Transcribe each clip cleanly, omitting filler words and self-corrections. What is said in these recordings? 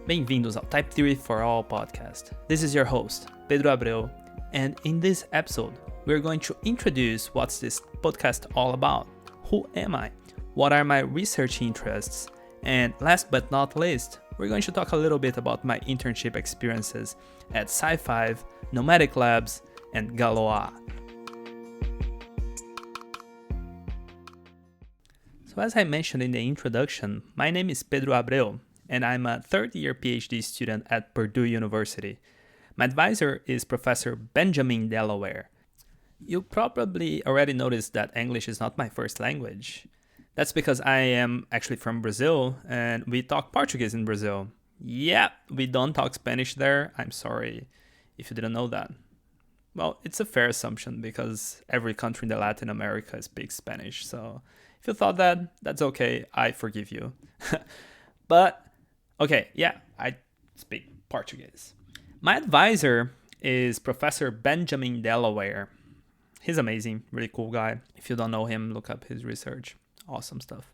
Bem-vindos ao Type Theory for All podcast. This is your host, Pedro Abreu, and in this episode, we're going to introduce what's this podcast all about. Who am I? What are my research interests? And last but not least, we're going to talk a little bit about my internship experiences at Sifive, Nomadic Labs, and Galois. So as I mentioned in the introduction, my name is Pedro Abreu, and I'm a third-year PhD student at Purdue University. My advisor is Professor Benjamin Delaware. You probably already noticed that English is not my first language. That's because I am actually from Brazil, and we talk Portuguese in Brazil. Yeah, we don't talk Spanish there. I'm sorry if you didn't know that. Well, it's a fair assumption because every country in Latin America speaks Spanish. So if you thought that, that's okay. I forgive you. But okay, yeah, I speak Portuguese. My advisor is Professor Benjamin Delaware. He's amazing, really cool guy. If you don't know him, look up his research. Awesome stuff.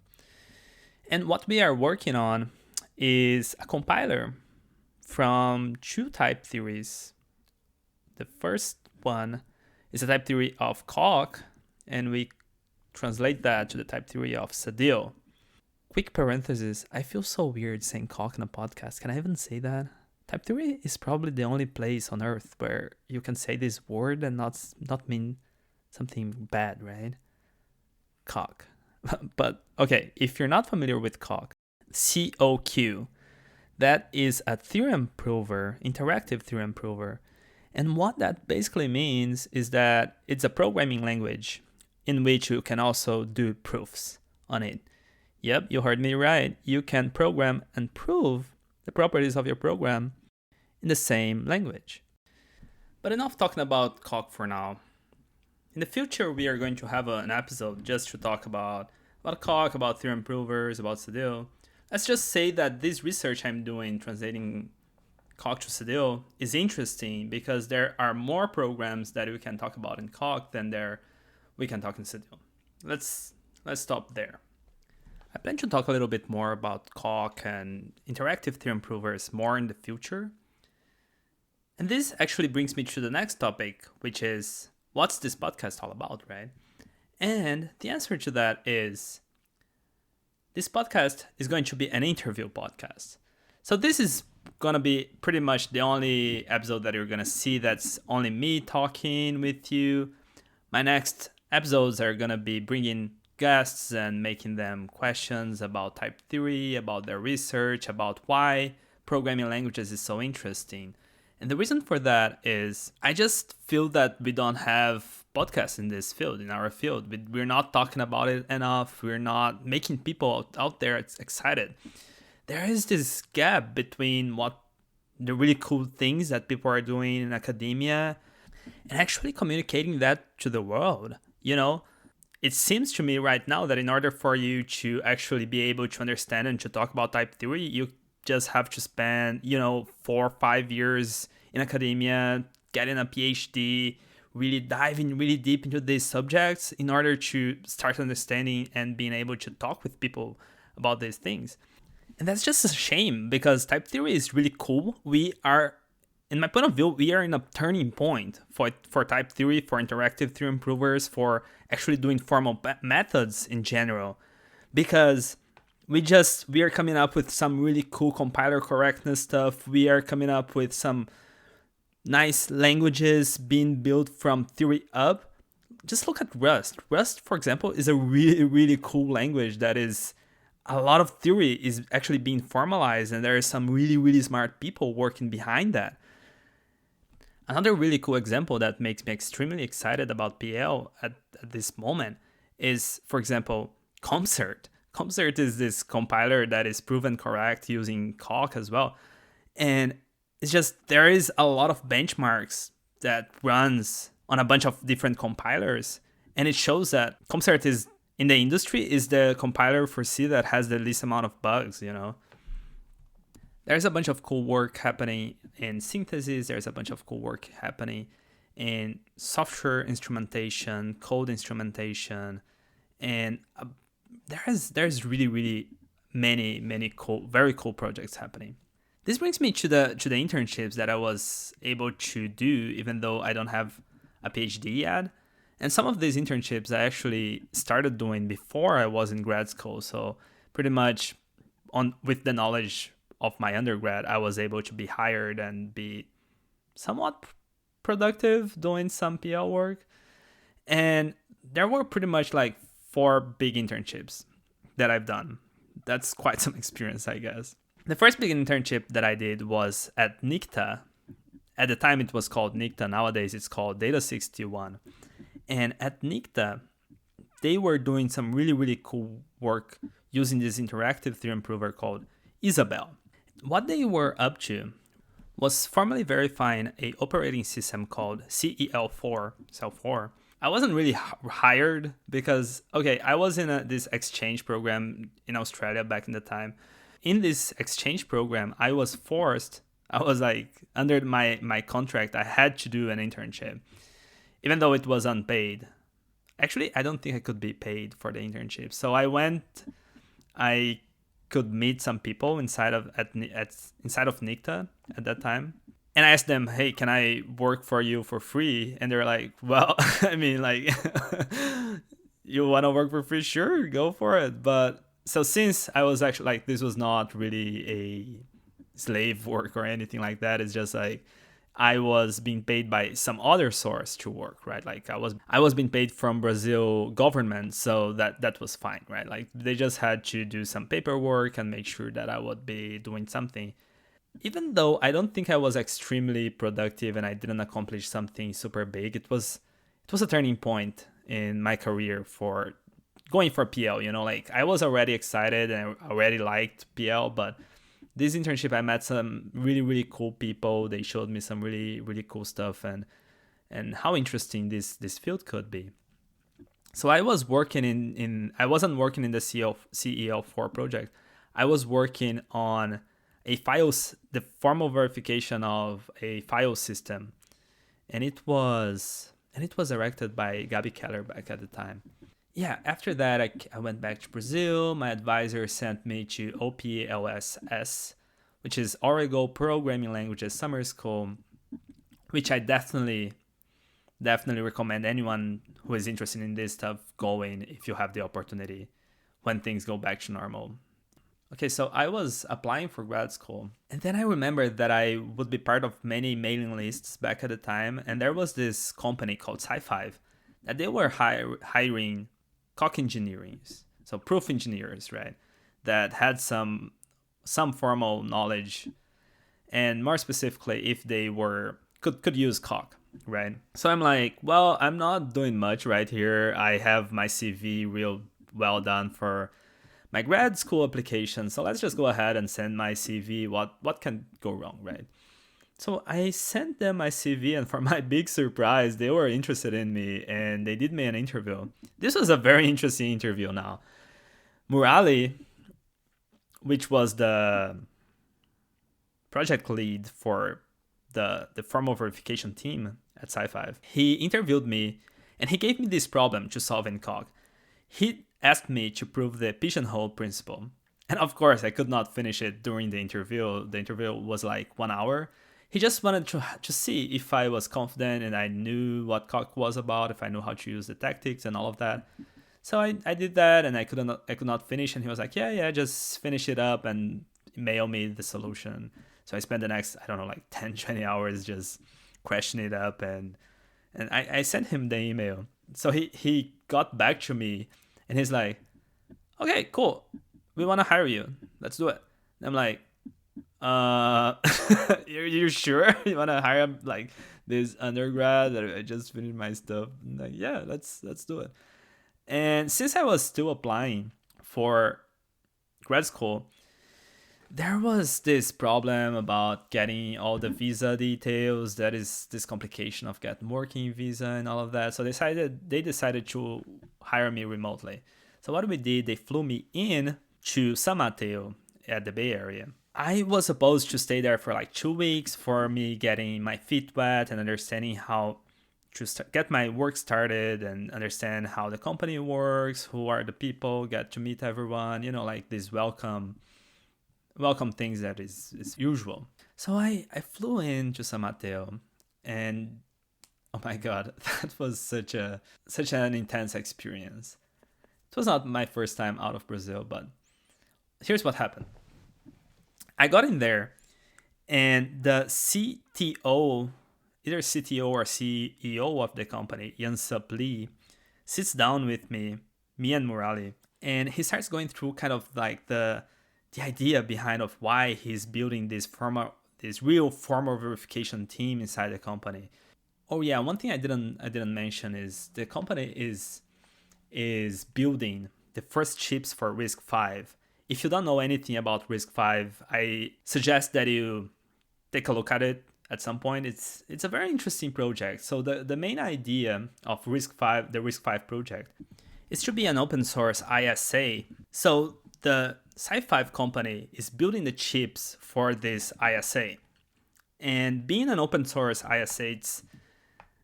And what we are working on is a compiler from two type theories. The first one is a type theory of cock, and we translate that to the type theory of Sadil. Quick parenthesis, I feel so weird saying cock in a podcast. Can I even say that? Type theory is probably the only place on earth where you can say this word and not mean something bad, right? Cock. But okay, if you're not familiar with cock, COQ, that is a theorem prover, interactive theorem prover. And what that basically means is that it's a programming language in which you can also do proofs on it. Yep, you heard me right. You can program and prove the properties of your program in the same language. But enough talking about cock for now. In the future, we are going to have an episode just to talk about cock, about theorem provers, about Sadil. Let's just say that this research I'm doing translating cock to Sadil is interesting because there are more programs that we can talk about in cock than we can talk in Sadil. Let's stop there. I plan to talk a little bit more about cock and interactive theorem provers more in the future. And this actually brings me to the next topic, which is, what's this podcast all about, right? And the answer to that is, this podcast is going to be an interview podcast. So this is going to be pretty much the only episode that you're going to see that's only me talking with you. My next episodes are going to be bringing guests and making them questions about type theory, about their research, about why programming languages is so interesting. And the reason for that is I just feel that we don't have podcasts in this field, in our field. We're not talking about it enough. We're not making people out there excited. There is this gap between what the really cool things that people are doing in academia and actually communicating that to the world. You know, it seems to me right now that in order for you to actually be able to understand and to talk about type theory, you just have to spend, 4 or 5 years in academia, getting a PhD, really diving really deep into these subjects in order to start understanding and being able to talk with people about these things. And that's just a shame because type theory is really cool. We are, in my point of view, we are in a turning point for type theory, for interactive theorem provers, for actually doing formal methods in general. Because we are coming up with some really cool compiler correctness stuff. We are coming up with some nice languages being built from theory up. Just look at Rust. Rust, for example, is a really, really cool language that is, a lot of theory is actually being formalized, and there are some really, really smart people working behind that. Another really cool example that makes me extremely excited about PL at this moment is, for example, Concert. Concert is this compiler that is proven correct using cock as well. And it's just, there is a lot of benchmarks that runs on a bunch of different compilers. And it shows that Concert is, in the industry, is the compiler for C that has the least amount of bugs, There's a bunch of cool work happening in synthesis. There's a bunch of cool work happening in software instrumentation, code instrumentation, and there's really, really many cool, very cool projects happening. This brings me to the internships that I was able to do, even though I don't have a PhD yet. And some of these internships I actually started doing before I was in grad school. So pretty much on with the knowledge of my undergrad, I was able to be hired and be somewhat productive doing some PL work. And there were pretty much like 4 big internships that I've done. That's quite some experience, I guess. The first big internship that I did was at Nicta. At the time, it was called Nicta. Nowadays, it's called Data 61. And at Nicta, they were doing some really, really cool work using this interactive theorem prover called Isabel. What they were up to was formally verifying a operating system called CEL4, CEL4. I wasn't really hired because, okay, I was in this exchange program in Australia back in the time. In this exchange program, I was like, under my contract, I had to do an internship, even though it was unpaid. Actually, I don't think I could be paid for the internship. So I could meet some people inside of Nicta at that time. And I asked them, hey, can I work for you for free? And they're like, well, I mean, like, you want to work for free? Sure, go for it. But so since I was actually like, this was not really a slave work or anything like that. It's just like I was being paid by some other source to work, right? Like I was being paid from Brazil government, so that was fine, right? Like they just had to do some paperwork and make sure that I would be doing something. Even though I don't think I was extremely productive and I didn't accomplish something super big, it was a turning point in my career for going for PL, like I was already excited and I already liked PL, but this internship I met some really, really cool people. They showed me some really, really cool stuff and how interesting this field could be. So I was working I wasn't working in the CEL4 project. I was working on the formal verification of a file system. And it was directed by Gabi Keller back at the time. Yeah, after that, I went back to Brazil. My advisor sent me to OPLSS, which is Oracle Programming Languages Summer School, which I definitely recommend anyone who is interested in this stuff going if you have the opportunity when things go back to normal. Okay, so I was applying for grad school, and then I remembered that I would be part of many mailing lists back at the time, and there was this company called Sifive that they were hiring cock engineers, so proof engineers, right, that had some formal knowledge, and more specifically, if they could use cock, right? So I'm like, well, I'm not doing much right here. I have my CV real well done for my grad school application, so let's just go ahead and send my CV. What can go wrong, right? So I sent them my CV, and for my big surprise, they were interested in me, and they did me an interview. This was a very interesting interview now. Murali, which was the project lead for the formal verification team at Sifive, he interviewed me, and he gave me this problem to solve in Cog. He asked me to prove the pigeonhole principle. And of course, I could not finish it during the interview. The interview was like 1 hour. He just wanted to see if I was confident and I knew what Coq was about, if I knew how to use the tactics and all of that. So I did that, and I could not finish. And he was like, yeah, just finish it up and mail me the solution. So I spent the next, 10, 20 hours just crashing it up. And I sent him the email. So he got back to me. And he's like, okay, cool. We want to hire you. Let's do it. And I'm like, you're sure you want to hire like this undergrad that I just finished my stuff? I'm like, yeah, let's do it. And since I was still applying for grad school, there was this problem about getting all the visa details. That is this complication of getting working visa and all of that. So they decided to hire me remotely. So what we did, they flew me in to San Mateo at the Bay Area. I was supposed to stay there for like 2 weeks for me getting my feet wet and understanding how to get my work started and understand how the company works, who are the people, get to meet everyone, like this welcome welcome things that is usual. So I flew into San Mateo, and oh my god, that was such an intense experience. It was not my first time out of Brazil, but here's what happened. I got in there, and the CTO, either CTO or CEO of the company, Jan Lee, sits down with me and Murali, and he starts going through kind of like the idea behind of why he's building this real formal verification team inside the company. Oh yeah, one thing I didn't mention is the company is building the first chips for RISC-V. If you don't know anything about RISC-V, I suggest that you take a look at it at some point. It's a very interesting project. So the main idea of RISC-V, the RISC-V project, is to be an open source ISA. So the Sifive company is building the chips for this ISA. And being an open source ISA,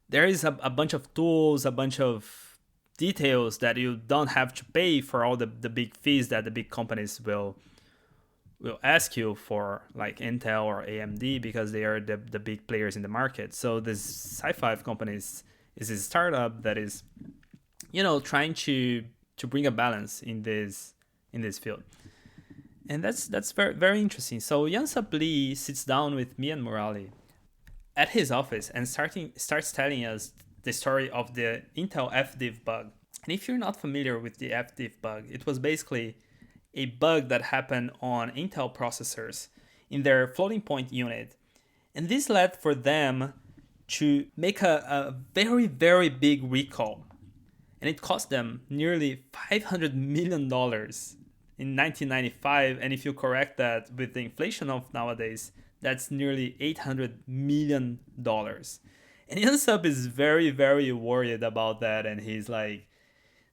there is a bunch of tools, a bunch of details that you don't have to pay for all the big fees that the big companies will ask you for, like Intel or AMD, because they are the big players in the market. So this Sifive company is a startup that is, trying to bring a balance in this field. And that's very, very interesting. So Jan Lee sits down with me and Murali at his office and starts telling us the story of the Intel FDiv bug. And if you're not familiar with the FDiv bug, it was basically a bug that happened on Intel processors in their floating point unit. And this led for them to make a very, very big recall. And it cost them nearly $500 million in 1995. And if you correct that with the inflation of nowadays, that's nearly $800 million. And Yansub is very, very worried about that. And he's like,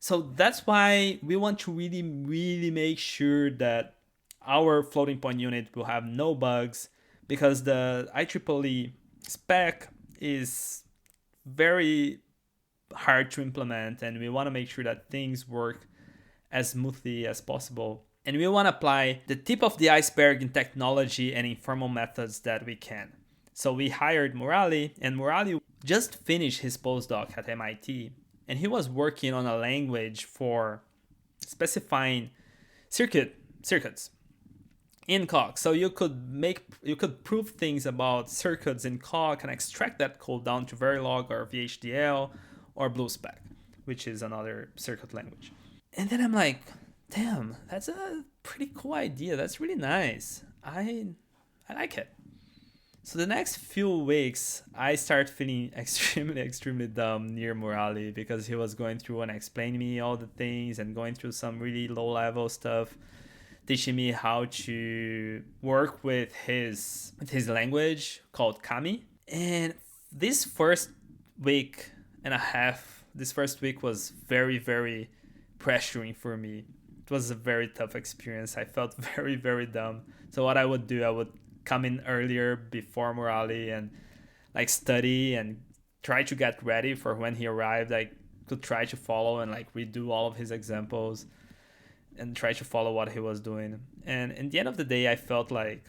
so that's why we want to really, really make sure that our floating point unit will have no bugs, because the IEEE spec is very hard to implement, and we want to make sure that things work as smoothly as possible. And we want to apply the tip of the iceberg in technology and informal methods that we can. So we hired Murali, and Murali just finished his postdoc at MIT, and he was working on a language for specifying circuits in Coq. So you could prove things about circuits in Coq and extract that code down to Verilog or VHDL or BlueSpec, which is another circuit language. And then I'm like, damn, that's a pretty cool idea. That's really nice. I like it. So the next few weeks, I start feeling extremely, extremely dumb near Murali, because he was going through and explaining me all the things and going through some really low-level stuff, teaching me how to work with his language called Kami. And this first week and a half, this first week was very, very pressuring for me. It was a very tough experience. I felt very, very dumb. So what I would do, I would come in earlier before Murali and like study and try to get ready for when he arrived. I could try to follow and like redo all of his examples and try to follow what he was doing. And in the end of the day, I felt like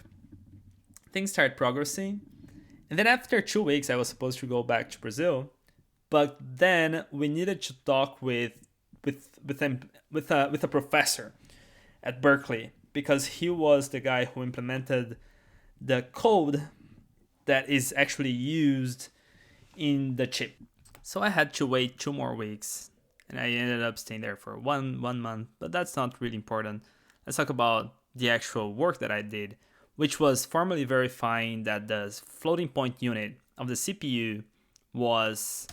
things started progressing. And then after 2 weeks, I was supposed to go back to Brazil, but then we needed to talk with a professor at Berkeley, because he was the guy who implemented the code that is actually used in the chip. So I had to wait 2 more weeks, and I ended up staying there for one month, but that's not really important. Let's talk about the actual work that I did, which was formally verifying that the floating point unit of the CPU was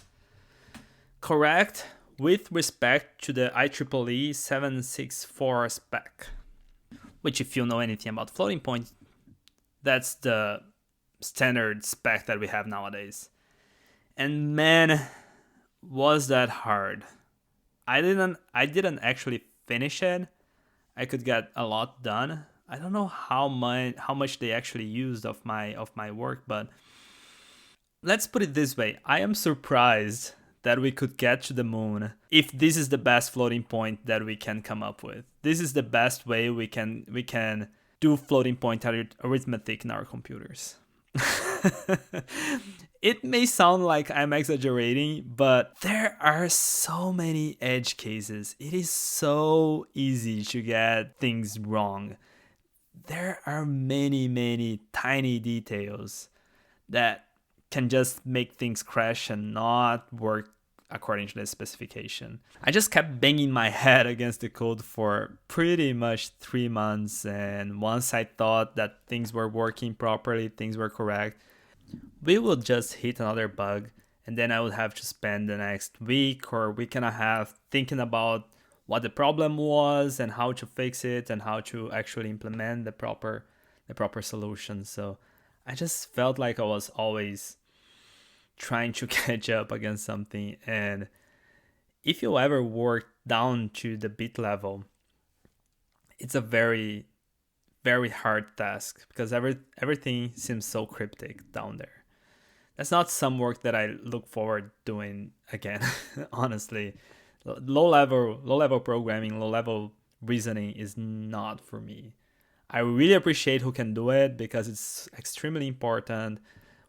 correct with respect to the IEEE 764 spec, which, if you know anything about floating point, that's the standard spec that we have nowadays. And man, was that hard. I didn't actually finish it. I could get a lot done. I don't know how much they actually used of my work, but let's put it this way. I am surprised that we could get to the moon if this is the best floating point that we can come up with. This is the best way we can do floating point arithmetic in our computers. It may sound like I'm exaggerating, but there are so many edge cases. It is so easy to get things wrong. There are many tiny details that can just make things crash and not work according to the specification. I just kept banging my head against the code for pretty much 3 months, and once I thought that things were working properly, things were correct, we would just hit another bug, and then I would have to spend the next week or week and a half thinking about what the problem was and how to fix it and how to actually implement the proper solution. So I just felt like I was always trying to catch up against something. And if you ever work down to the bit level, it's a very hard task because everything seems so cryptic down there. That's not some work that I look forward doing again. Honestly, low level programming, low level reasoning is not for me. I really appreciate who can do it because it's extremely important.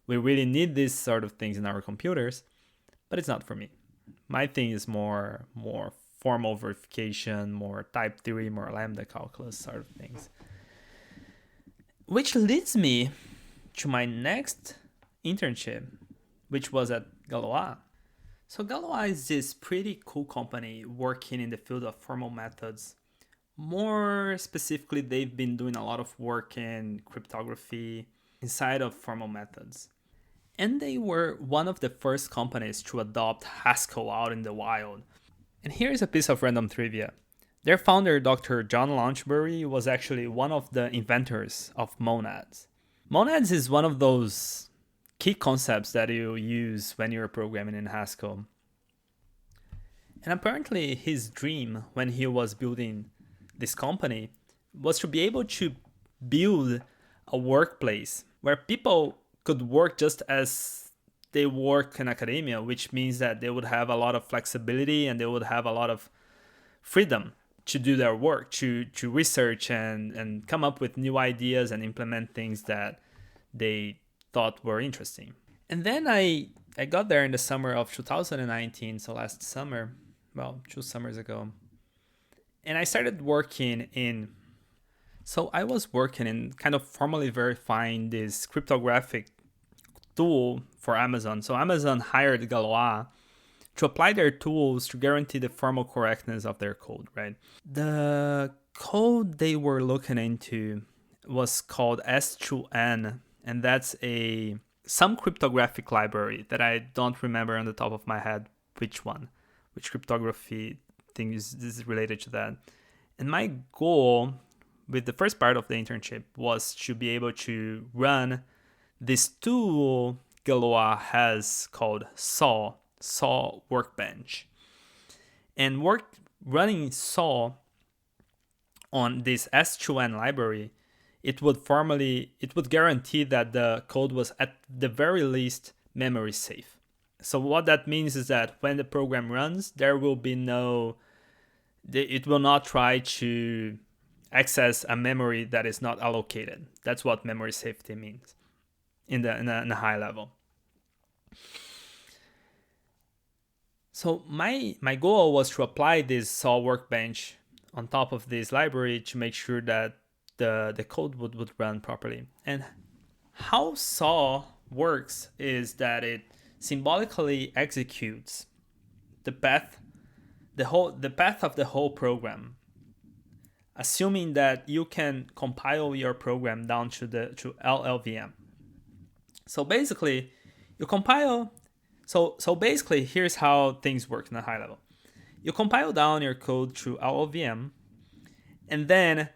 We really need these sort of things in our computers, but it's not for me. My thing is more formal verification, more type theory, more lambda calculus sort of things. Which leads me to my next internship, which was at Galois. So Galois is this pretty cool company working in the field of formal methods. More specifically, they've been doing a lot of work in cryptography inside of formal methods. And they were one of the first companies to adopt Haskell out in the wild. And here's a piece of random trivia. Their founder, Dr. John Launchbury, was actually one of the inventors of monads. Monads is one of those key concepts that you use when you're programming in Haskell. And apparently his dream when he was building this company was to be able to build a workplace where people could work just as they work in academia, which means that they would have a lot of flexibility and they would have a lot of freedom to do their work, to research and come up with new ideas and implement things that they thought were interesting. And then I got there in the summer of 2019, so last summer, well, 2 summers ago. And I started working I was working in kind of formally verifying this cryptographic tool for Amazon. So Amazon hired Galois to apply their tools to guarantee the formal correctness of their code, right? The code they were looking into was called S2N, and that's some cryptographic library that I don't remember on the top of my head which cryptography thing is related to that. And my goal with the first part of the internship was to be able to run this tool Galois has called SAW Workbench. And running SAW on this S2N library, it would guarantee that the code was at the very least memory safe. So what that means is that when the program runs, it will not try to access a memory that is not allocated. That's what memory safety means in a high level. So my goal was to apply this SAW Workbench on top of this library to make sure that the code would run properly. And how SAW works is that it symbolically executes the path of the whole program, assuming that you can compile your program down to LLVM. So basically, you compile. So basically, here's how things work in a high level. You compile down your code to LLVM, and then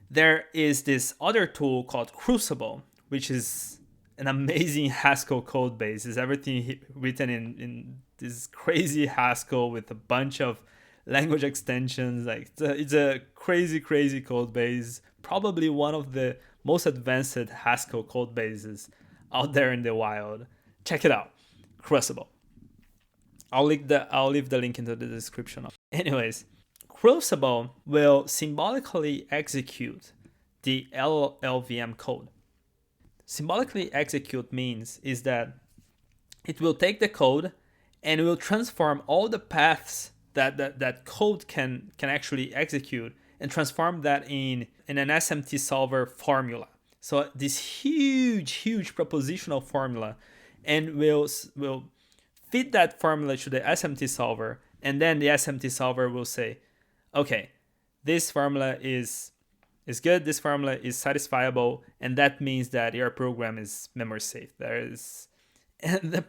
there is this other tool called Crucible, which is an amazing Haskell code base. It's everything written in this crazy Haskell with a bunch of language extensions. Like it's a crazy code base. Probably one of the most advanced Haskell code bases out there in the wild. Check it out, Crucible. I'll leave the link into the description. Anyways, Crucible will symbolically execute the LLVM code. Symbolically execute means is that it will take the code and it will transform all the paths that code can actually execute and transform that in an SMT solver formula. So this huge propositional formula, and will feed that formula to the SMT solver, and then the SMT solver will say, okay, this formula is good, this formula is satisfiable, and that means that your program is memory safe. And the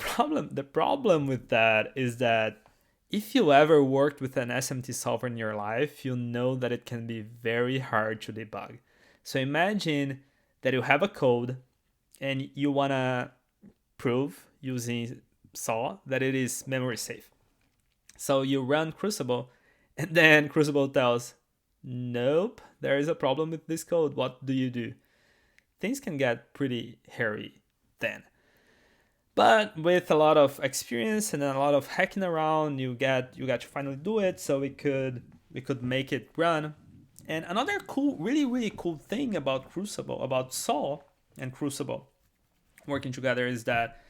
problem with that is that if you ever worked with an SMT solver in your life, you know that it can be very hard to debug. So imagine that you have a code and you want to prove using SAW that it is memory safe. So you run Crucible, and then Crucible tells, nope, there is a problem with this code. What do you do? Things can get pretty hairy then. But with a lot of experience and a lot of hacking around, you got to finally do it. So we could make it run. And another cool, really cool thing about Crucible, about SAW and Crucible working together, is that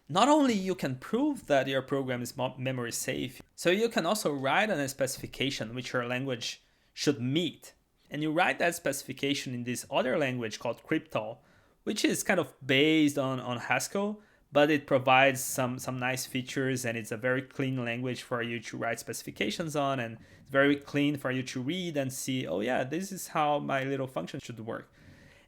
not only you can prove that your program is memory safe, so you can also write on a specification which your language should meet. And you write that specification in this other language called Cryptol, which is kind of based on Haskell, but it provides some nice features, and it's a very clean language for you to write specifications on, and it's very clean for you to read and see, oh yeah, this is how my little function should work.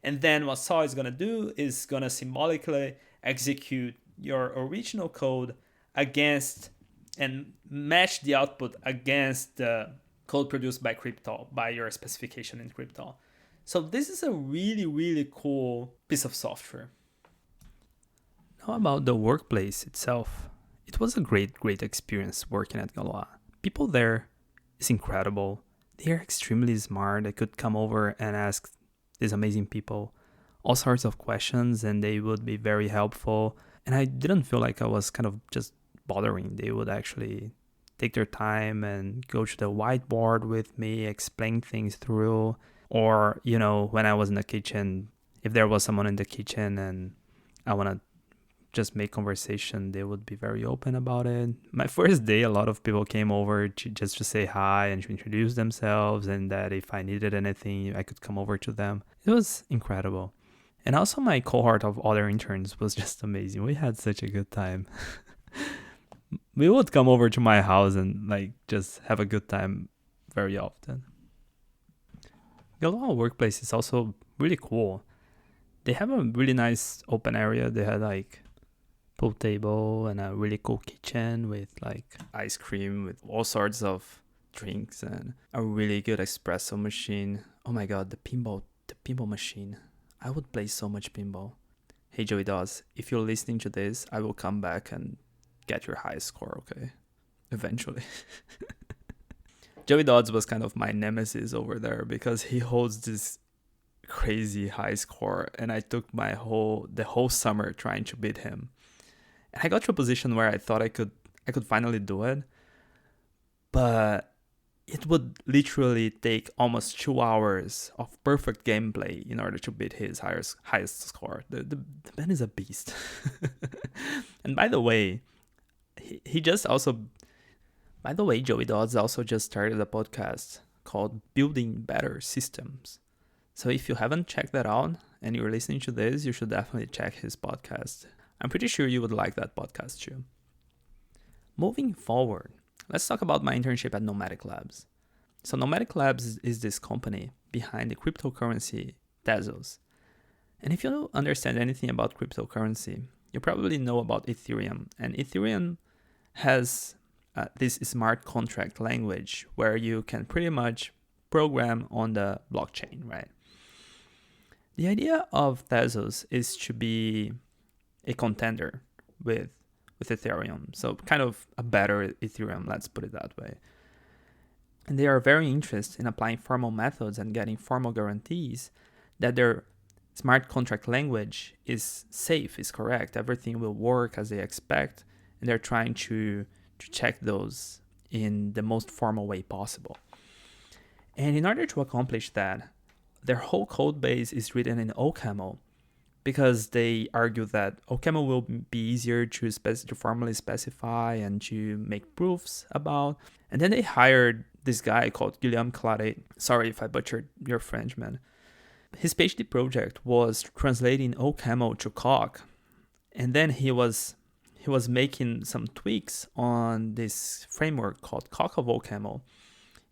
And then what SAW is going to do is going to symbolically execute your original code against and match the output against the code produced by Cryptol, by your specification in Cryptol. So this is a really cool piece of software. Now about the workplace itself. It was a great experience working at Galois. People there is incredible. They are extremely smart. I could come over and ask these amazing people all sorts of questions, and they would be very helpful. And I didn't feel like I was kind of just bothering. They would actually take their time and go to the whiteboard with me, explain things through. Or, when I was in the kitchen, if there was someone in the kitchen and I want to just make conversation, they would be very open about it. My first day, a lot of people came over just to say hi and to introduce themselves, and that if I needed anything, I could come over to them. It was incredible. And also my cohort of other interns was just amazing. We had such a good time. We would come over to my house and just have a good time very often. Galois workplace is also really cool. They have a really nice open area. They had pool table and a really cool kitchen with ice cream with all sorts of drinks and a really good espresso machine. Oh my god, the pinball machine. I would play so much pinball. Hey Joey Dawes, if you're listening to this, I will come back and get your highest score, okay? Eventually. Joey Dodds was kind of my nemesis over there because he holds this crazy high score, and I took the whole summer trying to beat him. And I got to a position where I thought I could finally do it, but it would literally take almost 2 hours of perfect gameplay in order to beat his highest score. The man is a beast. And by the way, Joey Dodds also just started a podcast called Building Better Systems. So if you haven't checked that out and you're listening to this, you should definitely check his podcast. I'm pretty sure you would like that podcast too. Moving forward, let's talk about my internship at Nomadic Labs. So Nomadic Labs is this company behind the cryptocurrency Tezos. And if you don't understand anything about cryptocurrency, you probably know about Ethereum. And Ethereum has this smart contract language where you can pretty much program on the blockchain, right? The idea of Tezos is to be a contender with Ethereum. So kind of a better Ethereum, let's put it that way. And they are very interested in applying formal methods and getting formal guarantees that their smart contract language is safe, is correct, everything will work as they expect, and they're trying to check those in the most formal way possible. And in order to accomplish that, their whole code base is written in OCaml, because they argue that OCaml will be easier to formally specify and to make proofs about. And then they hired this guy called Guillaume Claret. Sorry if I butchered your French, man. His PhD project was translating OCaml to Coq, and then he was making some tweaks on this framework called Coq of OCaml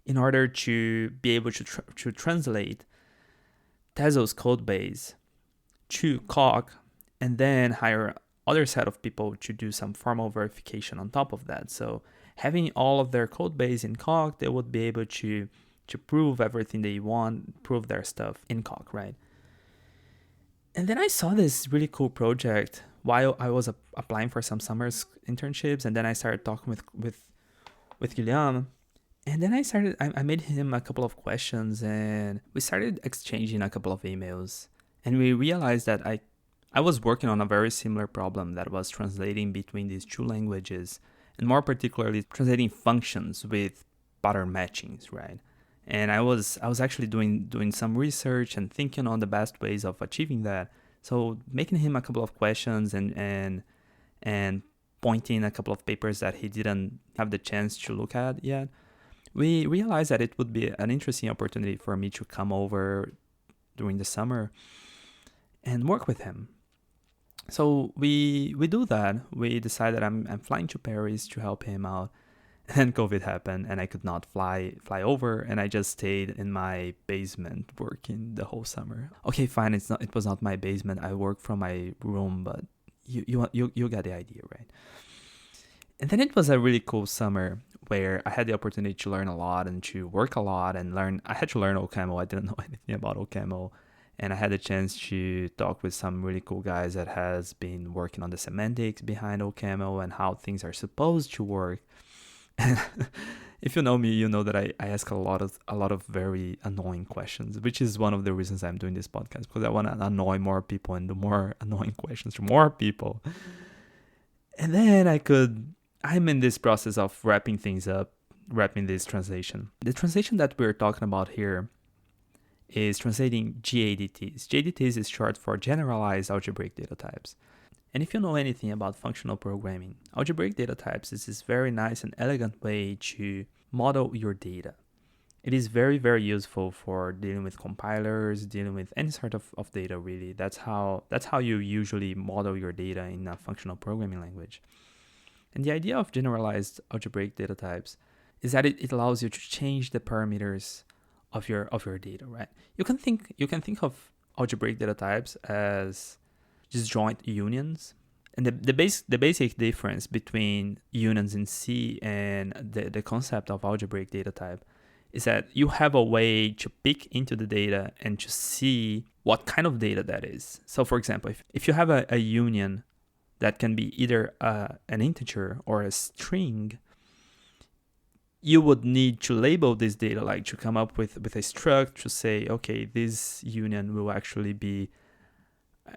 in order to be able to translate Tezos code base to Coq, and then hire other set of people to do some formal verification on top of that. So having all of their code base in Coq, they would be able to prove everything they want, prove their stuff in Coq, right? And then I saw this really cool project while I was applying for some summer internships, and then I started talking with Guillaume. And then I made him a couple of questions, and we started exchanging a couple of emails. And we realized that I was working on a very similar problem that was translating between these two languages, and more particularly translating functions with pattern matchings, right? And I was actually doing some research and thinking on the best ways of achieving that. So making him a couple of questions and pointing a couple of papers that he didn't have the chance to look at yet, we realized that it would be an interesting opportunity for me to come over during the summer and work with him. So we do that. We decided I'm flying to Paris to help him out. And then COVID happened, and I could not fly over, and I just stayed in my basement working the whole summer. Okay, fine. It was not my basement. I worked from my room, but you get the idea, right? And then it was a really cool summer where I had the opportunity to learn a lot and to work a lot and learn. I had to learn OCaml. I didn't know anything about OCaml. And I had a chance to talk with some really cool guys that has been working on the semantics behind OCaml and how things are supposed to work. And if you know me, you know that I ask a lot of very annoying questions, which is one of the reasons I'm doing this podcast, because I want to annoy more people and do more annoying questions to more people. And then I'm in this process of wrapping things up, wrapping this translation. The translation that we're talking about here is translating GADTs. GADTs is short for Generalized Algebraic Data Types. And if you know anything about functional programming, algebraic data types is this very nice and elegant way to model your data. It is very, very useful for dealing with compilers, dealing with any sort of data, really. That's how you usually model your data in a functional programming language. And the idea of generalized algebraic data types is that it allows you to change the parameters of your data, right? You can think of algebraic data types as disjoint unions. And the basic difference between unions in C and the concept of algebraic data type is that you have a way to pick into the data and to see what kind of data that is. So for example, if you have a union that can be either an integer or a string, you would need to label this data, like to come up with a struct to say, okay, this union will actually be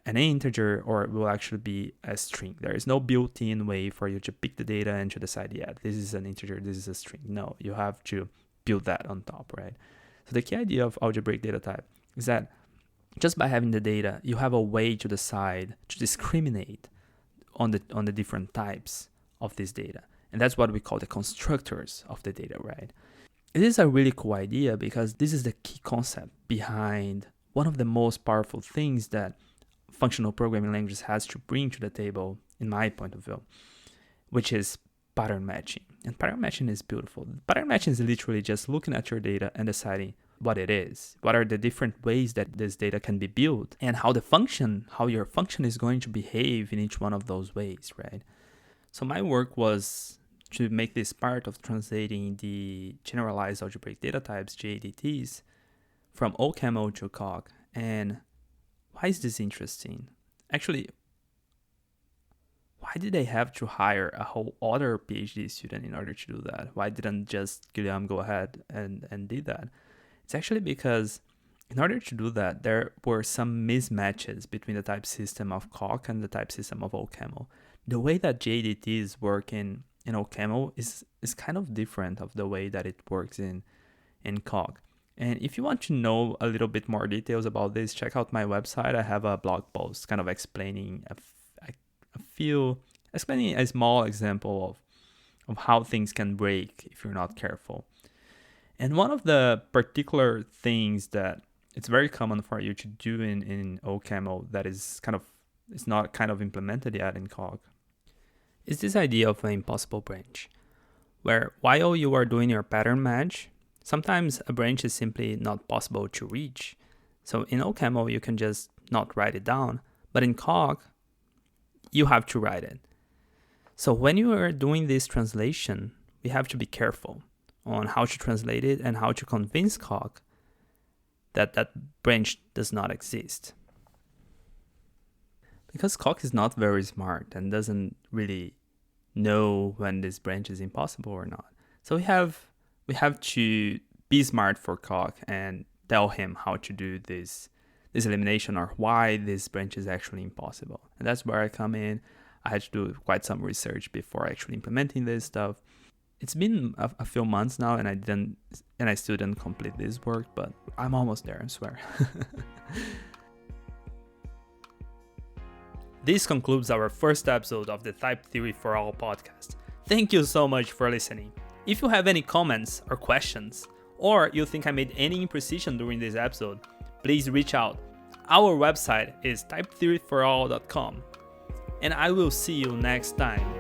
an integer or it will actually be a string. There is no built-in way for you to pick the data and to decide, yeah, this is an integer, this is a string. No, you have to build that on top, right? So the key idea of algebraic data type is that just by having the data, you have a way to decide, to discriminate on the different types of this data. And that's what we call the constructors of the data, right? It is a really cool idea because this is the key concept behind one of the most powerful things that functional programming languages has to bring to the table, in my point of view, which is pattern matching. And pattern matching is beautiful. Pattern matching is literally just looking at your data and deciding what it is, what are the different ways that this data can be built, and how your function is going to behave in each one of those ways, right? So my work was to make this part of translating the generalized algebraic data types, GADTs, from OCaml to Coq. And why is this interesting? Actually, why did they have to hire a whole other PhD student in order to do that? Why didn't just Guillaume go ahead and did that? It's actually because in order to do that, there were some mismatches between the type system of Coq and the type system of OCaml. The way that GADTs work in OCaml is kind of different of the way that it works in Coq. And if you want to know a little bit more details about this, check out my website. I have a blog post kind of explaining explaining a small example of how things can break if you're not careful. And one of the particular things that it's very common for you to do in OCaml that is not implemented yet in Cog is this idea of an impossible branch, where while you are doing your pattern match, sometimes a branch is simply not possible to reach. So in OCaml, you can just not write it down, but in Cog, you have to write it. So when you are doing this translation, we have to be careful on how to translate it and how to convince Cog that that branch does not exist. Because Cog is not very smart and doesn't really know when this branch is impossible or not. So we have to be smart for Cog and tell him how to do this elimination or why this branch is actually impossible. And that's where I come in. I had to do quite some research before actually implementing this stuff. It's been a few months now, and I still didn't complete this work, but I'm almost there, I swear. This concludes our first episode of the Type Theory for All podcast. Thank you so much for listening. If you have any comments or questions, or you think I made any imprecision during this episode, please reach out. Our website is typetheoryforall.com, and I will see you next time.